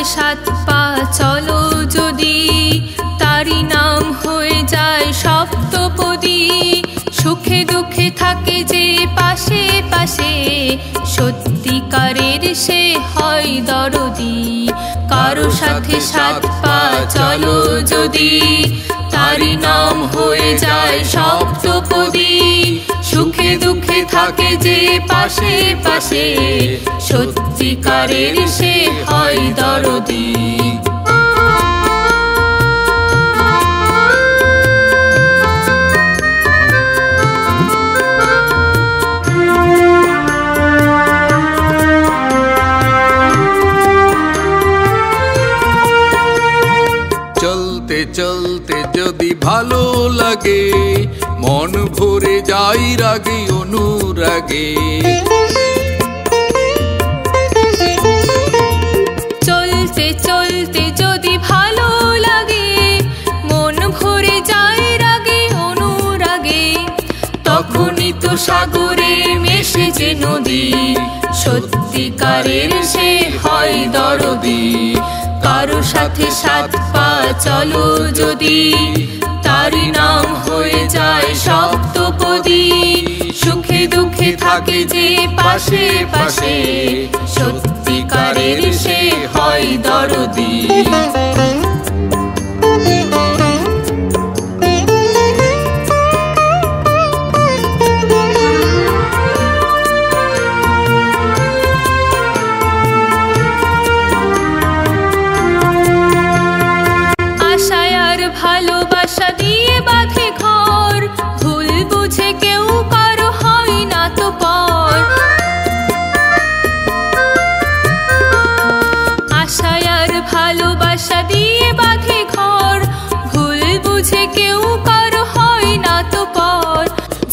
সাত পা চলো যদি, তারি নাম হয়ে যায় সপ্তপদী। সুখে দুঃখে থাকে যে পাশে পাশে, সত্যিকারের সে হয় দরদি। কারো সাথে সাত পা চলো যদি, তারি নাম হয়ে যায় সপ্তপদী। সুখে দুঃখে থাকে যে পাশে পাশে, সত্যিকারের সে হয় দরদি। চলতে চলতে যদি ভালো লাগে, মন ভরে যাই রাগে অনুরাগে। চলতে চলতে যদি ভালো লাগে, মন ভরে যায় রাগে অনুরাগে। তখনই তো সাগরে মেশে যে নদী, সত্যিকারের সে হয় দরদি। কারো সাথে সাত পা চলো যদি, তারি নাম হয়ে যায় সপ্তপদী। সুখে দুঃখে থাকে যে পাশে পাশে, সত্যিকারের সে হয় দরদি। ভালোবাসা দিয়ে বাঁধে ঘর, ভুল বুঝে কেউ কারো হয় না তো পর। আশায় আর ভালোবাসা দিয়ে বাঁধে ঘর, ভুল বুঝে কেউ কারো হয় না তো পর।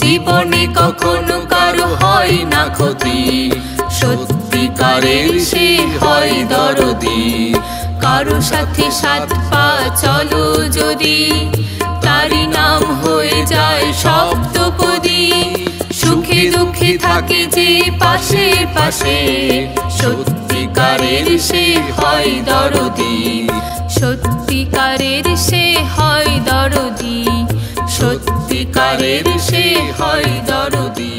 জীবনে কখনো কারো হয় না ক্ষতি, সত্যিকারের সে হয় দরদি। কারো সাথে সাত পা চলো যদি, তারি নাম হয়ে যায় সপ্তপদী। সুখে দুঃখে থাকে যে পাশে পাশে, সত্যিকারের সে হয় দরদি। সত্যিকারের সে হয় দরদি, সত্যিকারের সে হয় দরদি।